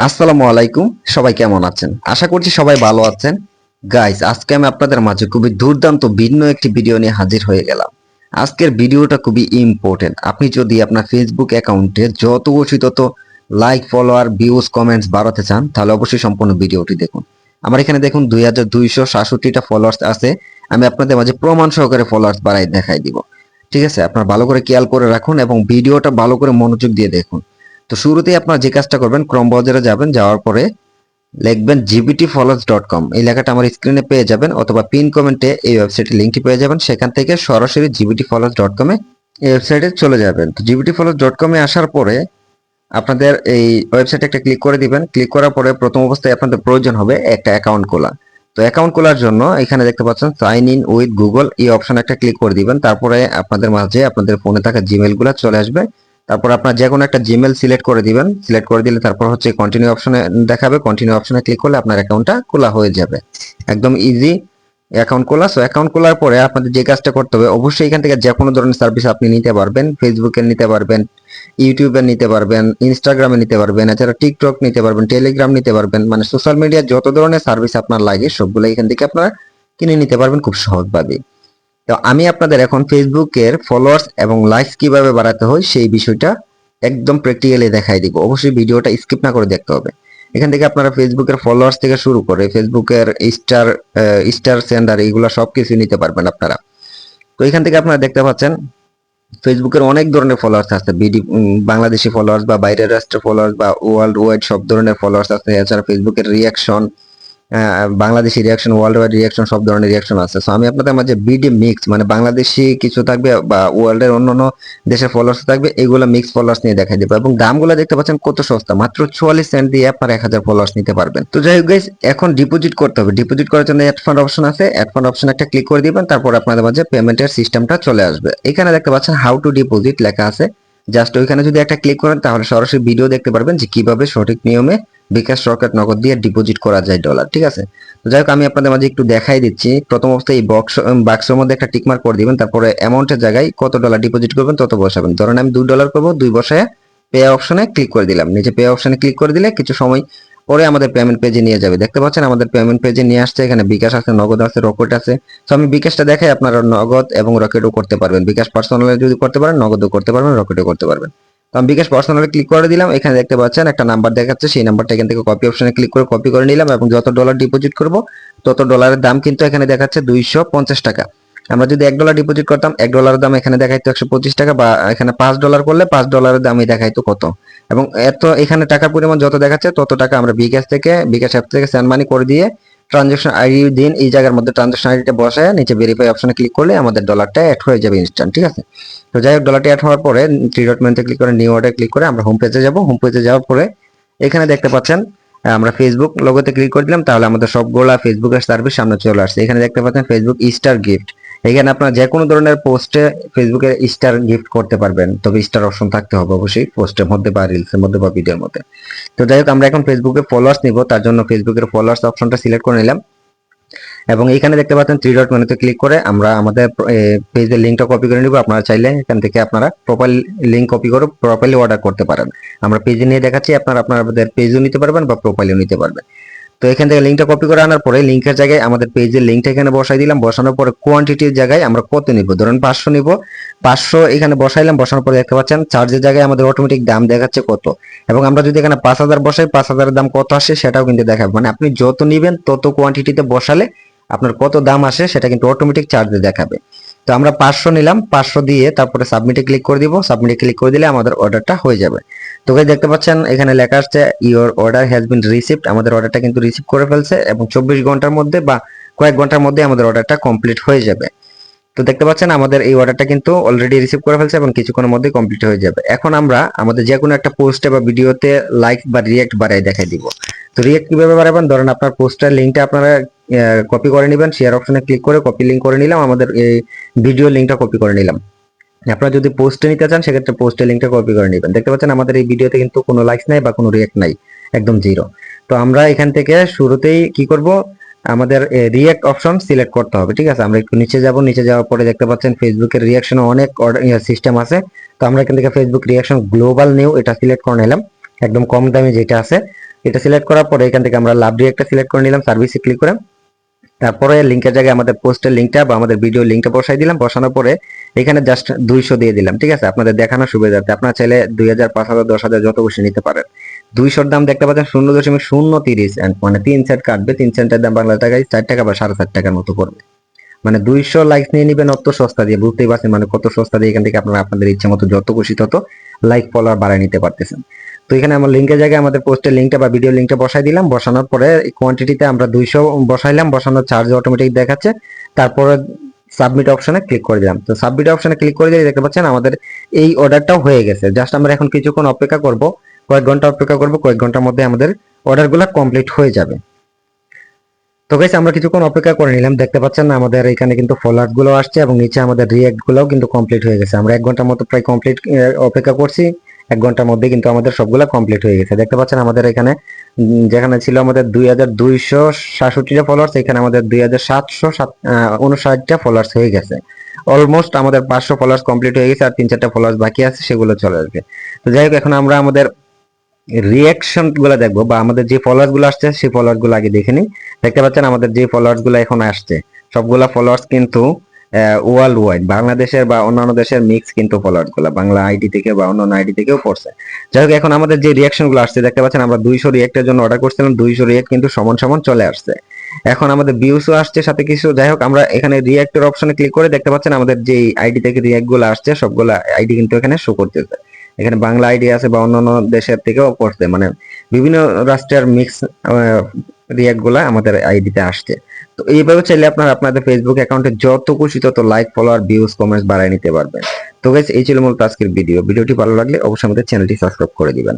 আসসালামু আলাইকুম। সবাই কেমন আছেন? আশা করছি সবাই ভালো আছেন। গাইস, আজকে আমি আপনাদের মাঝে খুবই দুর্দান্ত ভিন্ন একটি ভিডিও নিয়ে হাজির হয়ে গেলাম। আজকের ভিডিওটা খুবই ইম্পর্টেন্ট। আপনি যদি আপনার ফেসবুক অ্যাকাউন্টে যত খুশি তত লাইক, ফলোয়ার, ভিউজ, কমেন্টস বাড়াতে চান, তাহলে অবশ্যই সম্পূর্ণ ভিডিওটি দেখুন। আমার এখানে দেখুন 2267টা ফলোয়ার্স আছে। আমি আপনাদের মাঝে প্রমাণ সহকারে ফলোয়ার্স বাড়াই দেখাই দিব। ঠিক আছে? আপনারা ভালো করে খেয়াল করে রাখুন এবং ভিডিওটা ভালো করে মনোযোগ দিয়ে দেখুন। তো শুরুতেই আপনারা যে কাজটা করবেন, ক্রোম ব্রাউজারে যাবেন, যাওয়ার পরে লিখবেন gbtfollows.com। এই লেখাটা আমার স্ক্রিনে পেয়ে যাবেন, অথবা পিন কমেন্টে এই ওয়েবসাইটের লিংকটি পেয়ে যাবেন। সেখান থেকে সরাসরি gbtfollows.com এ এই ওয়েবসাইটে চলে যাবেন। তো gbtfollows.com এ আসার পরে আপনাদের এই ওয়েবসাইটে একটা ক্লিক করে দিবেন। ক্লিক করার পরে প্রথম অবস্থায় আপনাদের প্রয়োজন হবে একটা অ্যাকাউন্ট খোলা। তো অ্যাকাউন্ট খোলার জন্য এখানে দেখতে পাচ্ছেন সাইন ইন উইথ গুগল, এই অপশনে একটা ক্লিক করে দিবেন। তারপরে আপনাদের মাঝে আপনাদের ফোনে থাকা জিমেল গুলো চলে আসবে। তারপর আপনার যে কোনো একটা জিমেল সিলেক্ট করে দিবেন। সিলেক্ট করে দিলে তারপর হচ্ছে কন্টিনিউ অপশনে দেখাবে। কন্টিনিউ অপশনে ক্লিক করলে আপনার অ্যাকাউন্টটা খোলা হয়ে যাবে। একদম ইজি অ্যাকাউন্ট খোলা। সো অ্যাকাউন্ট খোলার পরে আপনাদের যে কাজটা করতে হবে, অবশ্যই এখান থেকে যে কোনো ধরনের সার্ভিস আপনি নিতে পারবেন। ফেসবুকে নিতে পারবেন, ইউটিউবে নিতে পারবেন, ইনস্টাগ্রামে নিতে পারবেন, এছাড়া টিকটক নিতে পারবেন, টেলিগ্রাম নিতে পারবেন। মানে সোশ্যাল মিডিয়ার যত ধরনের সার্ভিস আপনার লাগে সবগুলো এখান থেকে আপনারা কিনে নিতে পারবেন খুব সহজভাবে। তো আমি আপনাদের এখন ফেসবুকের ফলোয়ার্স এবং লাইকস কিভাবে বাড়াতে হয় সেই বিষয়টা একদম প্র্যাকটিক্যালি দেখাই দিব। অবশ্যই ভিডিওটা স্কিপ না করে দেখতে হবে। এখান থেকে আপনারা ফেসবুকের ফলোয়ার্স থেকে শুরু করে ফেসবুকের স্টার সেন্ডার এগুলো সবকিছু নিতে পারবেন আপনারা। তো এখান থেকে আপনারা দেখতে পাচ্ছেন ফেসবুকের অনেক ধরনের ফলোয়ার্স আছে। বাংলাদেশি ফলোয়ার্স বা বাইরের রাষ্ট্রের ফলোয়ার্স বা ওয়ার্ল্ড ওয়াইড সব ধরনের ফলোয়ার্স আছে। এছাড়া ফেসবুকের reaction, Bangladeshi reaction, world wide reaction, সব ধরনের রিয়াকশন আছে। সো আমি আপনাদের মাঝে বিডি মিক্স, মানে বাংলাদেশি কিছু থাকবে বা ওয়ার্ল্ডের অন্যান্য দেশের ফলোয়ার্স থাকবে, এগুলো মিক্স ফলোয়ার্স নিয়ে দেখাই দেবো। এবং দামগুলো দেখতে পাচ্ছেন কত সস্তা, মাত্র 44 সেন্ট দিয়ে আপনার 1000 ফলোয়ার্স নিতে পারবেন। তো যাই হোক গাইস, এখন ডিপোজিট করতে হবে। ডিপোজিট করার জন্য অ্যাড ফান্ড অপশন আছে। অ্যাড ফান্ড অপশন একটা ক্লিক করে দিবেন। তারপর আপনাদের মাঝে পেমেন্টের সিস্টেমটা চলে আসবে। এখানে দেখতে পাচ্ছেন হাউ টু ডিপোজিট লেখা আছে। জাস্ট ওইখানে যদি একটা ক্লিক করেন তাহলে সরাসরি ভিডিও দেখতে পারবেন যে কিভাবে সঠিক নিয়মে বিকাশ, রকেট, নগদ দিয়ে ডিপোজিট করা যায় ডলার। ঠিক আছে? তো যাই হোক, আমি আপনাদের মাঝে একটু দেখাই দিচ্ছি। প্রথম অবস্থায় এই বাক্সের মধ্যে একটা টিক মার্ক করে দিবেন। তারপরে অ্যামাউন্টের জায়গায় কত ডলার ডিপোজিট করবেন তত বসাবেন। ধরেন আমি $2 করবো, 2 বসায় পে অপশনে ক্লিক করে দিলাম। নিচে পে অপশনে ক্লিক করে দিলে কিছু সময় পরে আমাদের পেমেন্ট পেজে নিয়ে যাবে। দেখতে পাচ্ছেন আমাদের পেমেন্ট পেজে নিয়ে আসছে। এখানে বিকাশ আছে, নগদ আছে, রকেট আছে। তো আমি বিকাশটা দেখাই, আপনারা নগদ এবং রকেটও করতে পারবেন। বিকাশ পার্সোনালে যদি করতে পারেন, নগদও করতে পারবেন, রকেটও করতে পারবেন। তো আমি বিকাশ পার্সোনালে ক্লিক করে দিলাম। এখানে দেখতে পাচ্ছেন একটা নাম্বার দেখাচ্ছে, সেই নাম্বারটা এখান থেকে কপি অপশনে ক্লিক করে কপি করে নিলাম এবং যত ডলার ডিপোজিট করব তত ডলারের দাম কিন্তু এখানে দেখাচ্ছে 250 টাকা। আমরা যদি $1 ডিপোজিট করতাম, $1 দাম এখানে দেখাইতো 125 টাকা, বা এখানে $5 করলে $5 দামই দেখাইতো কত। এবং এত এখানে টাকার পরিমাণ যত দেখাচ্ছে তত টাকা আমরা বিকাশ অ্যাপ থেকে সেন্ড মানি করে দিয়ে ট্রানজাকশন আইডি দিন। এই জায়গার মধ্যে ট্রানজাকশন আইডিটা বসায় নিচে ভেরিফাই অপশনে ক্লিক করলে আমাদের ডলারটা অ্যাড হয়ে যাবে ইনস্ট্যান্ট। ঠিক আছে? তো যাই হোক, ডলারটি অ্যাড হওয়ার পরে থ্রি ডট মেনুতে ক্লিক করে নিউ অর্ডার ক্লিক করে আমরা হোম পেজে যাব। হোম পেজে যাওয়ার পরে এখানে দেখতে পাচ্ছেন আমরা ফেসবুক লোগোতে ক্লিক করে দিলাম। তাহলে আমাদের সবগুলা ফেসবুকের সার্ভিস সামনে চলে আসছে। এখানে দেখতে পাচ্ছেন ফেসবুক স্টার গিফট। এখানে আপনারা যে কোনো ধরনের পোস্টে ফেসবুকের স্টার গিফট করতে পারবেন। তবে স্টার অপশন থাকতে হবে অবশ্যই পোস্টের মধ্যে বা রিলসের মধ্যে বা ভিডিওর মধ্যে। তো যাই হোক, আমরা এখন ফেসবুকে ফলোয়ার্স নিব। তার জন্য ফেসবুকের ফলোয়ার্স অপশনটা সিলেক্ট করে নিলাম এবং এখানে দেখতে পাচ্ছেন থ্রি ডট মেনুতে ক্লিক করে আমরা আমাদের পেজের লিঙ্কটা কপি করে নিব। আপনারা চাইলে এখান থেকে আপনারা প্রোফাইল লিঙ্ক কপি করে প্রপারলি অর্ডার করতে পারেন। আমরা পেজে নিয়ে দেখাচ্ছি, আপনারা আপনাদের পেজও নিতে পারবেন বা প্রোফাইলও নিতে পারবেন। তো এখান থেকে লিঙ্কটা কপি করে আনার পরে লিঙ্কের জায়গায় আমাদের পেজের লিঙ্কটা এখানে বসাই দিলাম। বসানোর পরে কোয়ান্টিটির জায়গায় আমরা কত নিব, ধরুন 500 নিব। 500 এখানে বসাইলাম। বসানোর পরে দেখতে পাচ্ছেন চার্জের জায়গায় আমাদের অটোমেটিক দাম দেখাচ্ছে কত। এবং আমরা যদি এখানে 5000 বসাই, 5000 দাম কত আসে সেটাও কিন্তু দেখাবে। মানে আপনি যত নিবেন তত কোয়ান্টিটিতে বসালে আপনার কত দাম আসে সেটা কিন্তু অটোমেটিক চার্জে দেখাবে। তো আমরা 500 নিলাম। 500 দিয়ে তারপরে সাবমিটে ক্লিক করে দিব। সাবমিটে ক্লিক করে দিলে আমাদের অর্ডারটা হয়ে যাবে। তো গাইস, দেখতে পাচ্ছেন এখানে লেখা আসছে your order has been received. আমাদের অর্ডারটা কিন্তু রিসিভ করে ফেলছে এবং 24 ঘন্টার মধ্যে বা কয়েক ঘন্টার মধ্যে আমাদের অর্ডারটা কমপ্লিট হয়ে যাবে। তো দেখতে পাচ্ছেন আমাদের এই অর্ডারটা কিন্তু অলরেডি রিসিভ করে ফেলছে এবং কিছুক্ষণের মধ্যে কমপ্লিট হয়ে যাবে। এখন আমরা আমাদের যে কোনো একটা পোস্টে বা ভিডিওতে লাইক বা রিয়েক্ট বাড়াই দেখাই দিব। তো রিয়েক্ট কিভাবে বাড়াবেন, ধরেন আপনার পোস্টের লিঙ্কটা আপনারা কপি করে নেবেন। শেয়ার অপশনে ক্লিক করে কপি লিঙ্ক করে নিলাম, আমাদের এই ভিডিও লিঙ্কটা কপি করে নিলাম। আপনারা যদি পোস্টে নিতে চান সেক্ষেত্রে পোস্টের লিঙ্কটা কপি করে নেবেন। দেখতে পাচ্ছেন আমাদের এই ভিডিওতে কিন্তু কোনো লাইকস নাই বা কোনো রিয়েক্ট নাই, একদম জিরো। তো আমরা এখান থেকে শুরুতেই কি করব, আমাদের রিয়েক্ট অপশন সিলেক্ট করতে হবে। ঠিক আছে? আমরা একটু নিচে যাব। নিচে যাওয়ার পরে দেখতে পাচ্ছেন ফেসবুকের রিয়াকশনে অনেক সিস্টেম আছে। তো আমরা এখান থেকে ফেসবুক রিয়াকশন গ্লোবাল নিউ এটা সিলেক্ট করে নিলাম, একদম কম দামে যেটা আছে। এটা সিলেক্ট করার পরে এখান থেকে আমরা লাভ রিয়েক্টটা সিলেক্ট করে নিলাম, সার্ভিসে ক্লিক করে। তারপরে লিংকের জায়গায় আমাদের পোস্টের লিংকটা বা আমাদের ভিডিও লিংকটা বসাই দিলাম। বসানোর পরে এখানে জাস্ট 200 দিয়ে দিলাম, ঠিক আছে, আপনাদের দেখানোর সুবিধার্থে। আপনারা চাইলে 2000, 5000, 10,000 যত খুশি নিতে পারেন। 200-র দাম দেখতে পাচ্ছেন 0.030 সেন্ট, মানে 3 সেন্ট কাটবে। 3 সেন্টের দাম বাংলা টাকায় 4 টাকা বা 4.5 টাকার মতো পড়বে। মানে 200 লাইক নিয়ে নিবেন অত সস্তা দিয়ে, বুঝতেই পারছেন মানে কত সস্তা দিয়ে এখান থেকে আপনারা আপনাদের ইচ্ছা মতো যত খুশি তত লাইক ফলোয়ার বাড়ায় নিতে পারতেছেন। তো এখানে আমার লিংকের জায়গায় আমাদের পোস্টের লিংকটা বা ভিডিও লিংকটা বসাই দিলাম। বসানোর পরে কোয়ান্টিটিতে আমরা 200 বসাইলাম, বসানোর চার্জ অটোমেটিক দেখাচ্ছে। তারপরে সাবমিট অপশনে ক্লিক করে দিলাম। তো সাবমিট অপশনে ক্লিক করে দিয়ে দেখতে পাচ্ছেন আমাদের এই অর্ডারটাও হয়ে গেছে। জাস্ট আমরা এখন কিছুক্ষণ অপেক্ষা করব, কয়েক ঘন্টা অপেক্ষা করব, কয়েক ঘন্টার মধ্যে আমাদের অর্ডারগুলো কমপ্লিট হয়ে যাবে। তো গাইস আমরা কিছুক্ষণ অপেক্ষা করে নিলাম, দেখতে পাচ্ছেন আমাদের এখানে কিন্তু ফলোয়ার্স গুলো আসছে এবং নিচে আমাদের রিঅ্যাক্ট গুলোও কিন্তু কমপ্লিট হয়ে গেছে। আমরা 1 ঘন্টার মতো প্রায় কমপ্লিট অপেক্ষা করছি। 1 ঘন্টার মধ্যে কিন্তু আমাদের সবগুলো কমপ্লিট হয়ে গেছে। দেখতে পাচ্ছেন আমাদের এখানে যেখানে ছিল আমাদের 2267টা ফলোয়ার্স, এখানে আমাদের 2759টা ফলোয়ার্স হয়ে গেছে। অলমোস্ট আমাদের 500 ফলোয়ার্স কমপ্লিট হয়ে গেছে, আর 3-4টা ফলোয়ার্স বাকি আছে, সেগুলো চলে আসবে। তো যাই হোক, এখন আমরা আমাদের রিঅ্যাকশন গুলো দেখবো বা আমাদের যে ফলোয়ার্স গুলো আসছে সেই ফলোয়ার্স গুলো আগে দেখে নিই। দেখতে পাচ্ছেন আমাদের যে ফলোয়ার্স গুলো এখন আসছে সবগুলা ফলোয়ার্স কিন্তু ওয়ার্ল্ড ওয়াইড, বাংলাদেশের বা অন্যান্য দেশের মিক্স কিন্তু ফলোয়ার্স গুলো বাংলা আইডি থেকে বা অন্যান্য আইডি থেকেও পড়ছে। যাই হোক, এখন আমাদের যে রিঅ্যাকশন গুলো আসছে দেখতে পাচ্ছেন আমরা 200 রিঅ্যাক্টের জন্য অর্ডার করছিলাম, 200 রিঅ্যাক্ট কিন্তু সমান সমান চলে আসছে। এখন আমাদের ভিউসও আসছে সাথে কিছু। যাই হোক, আমরা এখানে রিঅ্যাক্টের অপশনে ক্লিক করে দেখতে পাচ্ছেন আমাদের যে আইডি থেকে রিঅ্যাক্ট গুলো আসছে সবগুলা আইডি কিন্তু এখানে শো করতেছে। এখানে বাংলা আইডি আছে বা অন্যান্য দেশের থেকেও পড়ছে, মানে বিভিন্ন রাষ্ট্রের মিক্স রিঅ্যাক্ট গুলা আমাদের আইডিতে আসছে। তো এইভাবে চাইলে আপনারা আপনাদের ফেসবুক অ্যাকাউন্টে যত খুশি তত লাইক, ফলোয়ার, ভিউজ, কমেন্টস বাড়ায় নিতে পারবেন। তো গাইস এই ছিল মূলত আজকের ভিডিওটি ভালো লাগলে অবশ্যই আমাদের চ্যানেলটি সাবস্ক্রাইব করে দিবেন।